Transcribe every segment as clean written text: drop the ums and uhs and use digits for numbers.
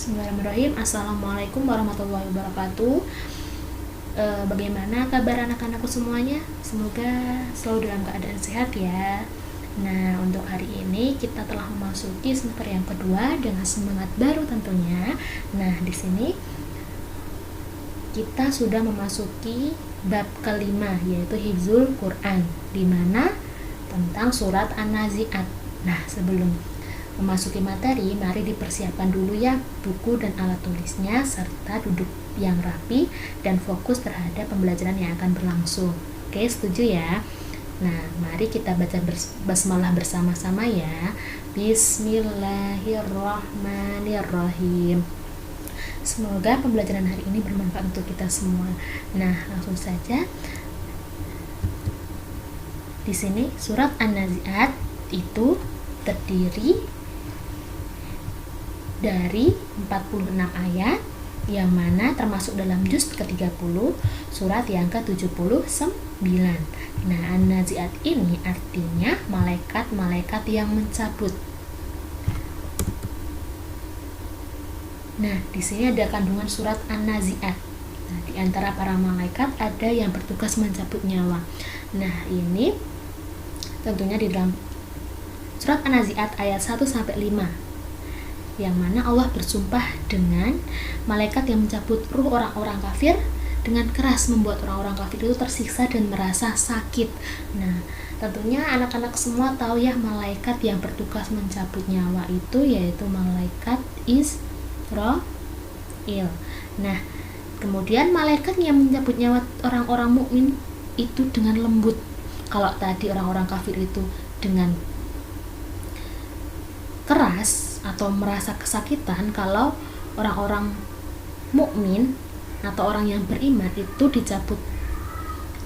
Bismillahirrahmanirrahim. Assalamualaikum warahmatullahi wabarakatuh. Bagaimana kabar anak-anakku semuanya? Semoga selalu dalam keadaan sehat ya. Nah, untuk hari ini kita telah memasuki semester yang kedua dengan semangat baru tentunya. Nah, di sini kita sudah memasuki bab kelima, yaitu Hifzul Quran, di mana tentang surat An-Nazi'at. Nah, sebelum memasuki materi, mari dipersiapkan dulu ya buku dan alat tulisnya, serta duduk yang rapi dan fokus terhadap pembelajaran yang akan berlangsung. Oke, setuju ya? Nah, mari kita baca basmalah bersama-sama ya. Bismillahirrahmanirrahim. Semoga pembelajaran hari ini bermanfaat untuk kita semua. Nah, langsung saja. Di sini surat An-Nazi'at itu terdiri dari 46 ayat, yang mana termasuk dalam juz ke-30 surat yang ke-79. Nah, An-Nazi'at ini artinya malaikat-malaikat yang mencabut. Nah, di sini ada kandungan surat An-Nazi'at. Nah, di antara para malaikat ada yang bertugas mencabut nyawa. Nah, ini tentunya di dalam surat An-Nazi'at ayat 1 sampai 5. Yang mana Allah bersumpah dengan malaikat yang mencabut ruh orang-orang kafir dengan keras, membuat orang-orang kafir itu tersiksa dan merasa sakit. Nah, tentunya anak-anak semua tahu ya, malaikat yang bertugas mencabut nyawa itu yaitu malaikat Israil. Nah, kemudian malaikat yang mencabut nyawa orang-orang mukmin itu dengan lembut. Kalau tadi orang-orang kafir itu dengan keras atau merasa kesakitan, kalau orang-orang mukmin atau orang yang beriman itu dicabut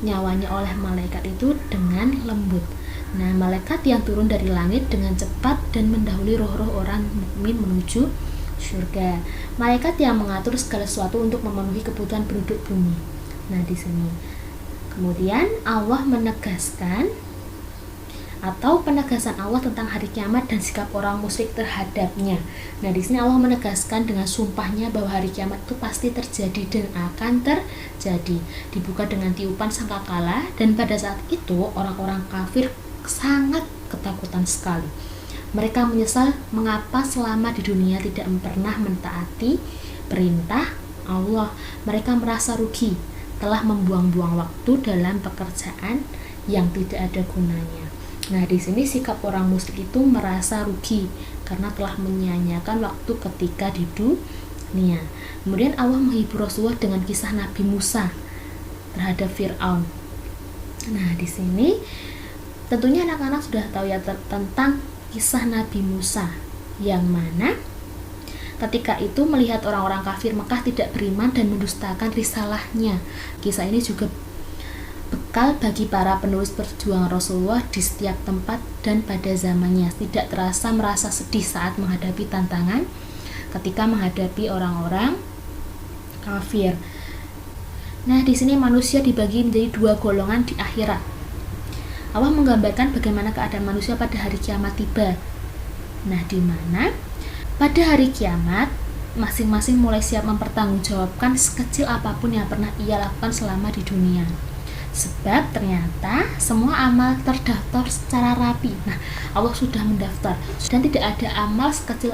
nyawanya oleh malaikat itu dengan lembut. Nah, malaikat yang turun dari langit dengan cepat dan mendahului roh-roh orang mukmin menuju surga. Malaikat yang mengatur segala sesuatu untuk memenuhi kebutuhan penduduk bumi. Nah, di sini kemudian Allah menegaskan atau penegasan Allah tentang hari kiamat dan sikap orang musyrik terhadapnya. Nah, di sini Allah menegaskan dengan sumpahnya bahwa hari kiamat itu pasti terjadi dan akan terjadi. Dibuka dengan tiupan sangkakala, dan pada saat itu orang-orang kafir sangat ketakutan sekali. Mereka menyesal mengapa selama di dunia tidak pernah mentaati perintah Allah. Mereka merasa rugi telah membuang-buang waktu dalam pekerjaan yang tidak ada gunanya. Nah, di sini sikap orang musyrik itu merasa rugi karena telah menyia-nyiakan waktu ketika di dunia. Kemudian Allah menghibur Rasulullah dengan kisah Nabi Musa terhadap Fir'aun. Nah, di sini tentunya anak-anak sudah tahu ya tentang kisah Nabi Musa, yang mana ketika itu melihat orang-orang kafir Mekah tidak beriman dan mendustakan risalahnya. Kisah ini juga bekal bagi para penulis perjuangan Rasulullah di setiap tempat dan pada zamannya. Tidak terasa merasa sedih saat menghadapi tantangan ketika menghadapi orang-orang kafir. Nah, di sini manusia dibagi menjadi dua golongan di akhirat. Allah menggambarkan bagaimana keadaan manusia pada hari kiamat tiba. Nah, di mana pada hari kiamat masing-masing mulai siap mempertanggungjawabkan sekecil apapun yang pernah ia lakukan selama di dunia. Sebab ternyata semua amal terdaftar secara rapi. Nah, Allah sudah mendaftar dan tidak ada amal sekecil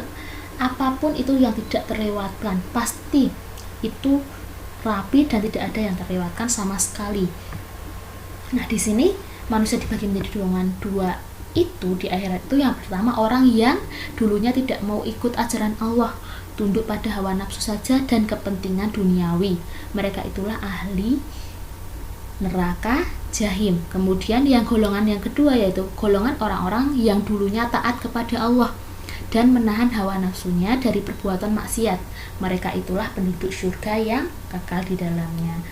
apapun itu yang tidak terlewatkan. Pasti itu rapi dan tidak ada yang terlewatkan sama sekali. Nah, di sini manusia dibagi menjadi golongan dua itu di akhirat itu. Yang pertama, orang yang dulunya tidak mau ikut ajaran Allah, tunduk pada hawa nafsu saja dan kepentingan duniawi. Mereka itulah ahli neraka jahim. Kemudian yang golongan yang kedua yaitu golongan orang-orang yang dulunya taat kepada Allah dan menahan hawa nafsunya dari perbuatan maksiat. Mereka itulah penduduk surga yang kekal di dalamnya.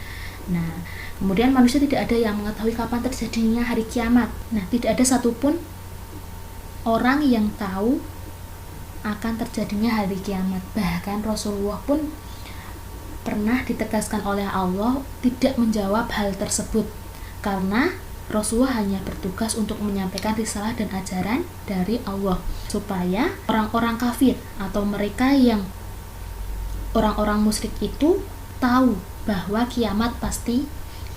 Nah, kemudian manusia tidak ada yang mengetahui kapan terjadinya hari kiamat. Nah, tidak ada satupun orang yang tahu akan terjadinya hari kiamat. Bahkan Rasulullah pun pernah ditegaskan oleh Allah tidak menjawab hal tersebut, karena Rasulullah hanya bertugas untuk menyampaikan risalah dan ajaran dari Allah, supaya orang-orang kafir atau mereka yang orang-orang musyrik itu tahu bahwa kiamat pasti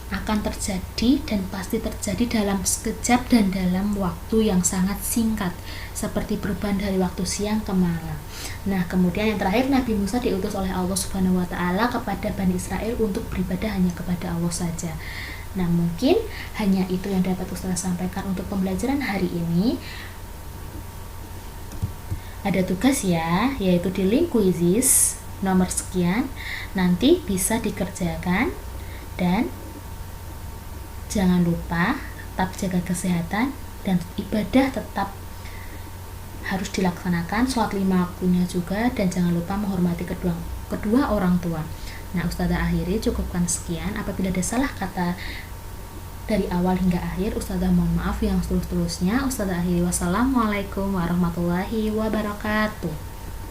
akan terjadi dan pasti terjadi dalam sekejap dan dalam waktu yang sangat singkat, seperti perubahan dari waktu siang ke malam. Nah, kemudian yang terakhir, Nabi Musa diutus oleh Allah Subhanahu wa taala kepada Bani Israel untuk beribadah hanya kepada Allah saja. Nah, mungkin hanya itu yang dapat Ustaz sampaikan untuk pembelajaran hari ini. Ada tugas ya, yaitu di link quizzes nomor sekian, nanti bisa dikerjakan. Dan jangan lupa tetap jaga kesehatan dan ibadah tetap harus dilaksanakan, sholat 5 waktunya juga, dan jangan lupa menghormati kedua orang tua. Nah, Ustazah akhiri cukupkan sekian. Apabila ada salah kata dari awal hingga akhir, Ustazah mohon maaf yang seterus-terusnya. Ustazah akhiri, wassalamualaikum warahmatullahi wabarakatuh.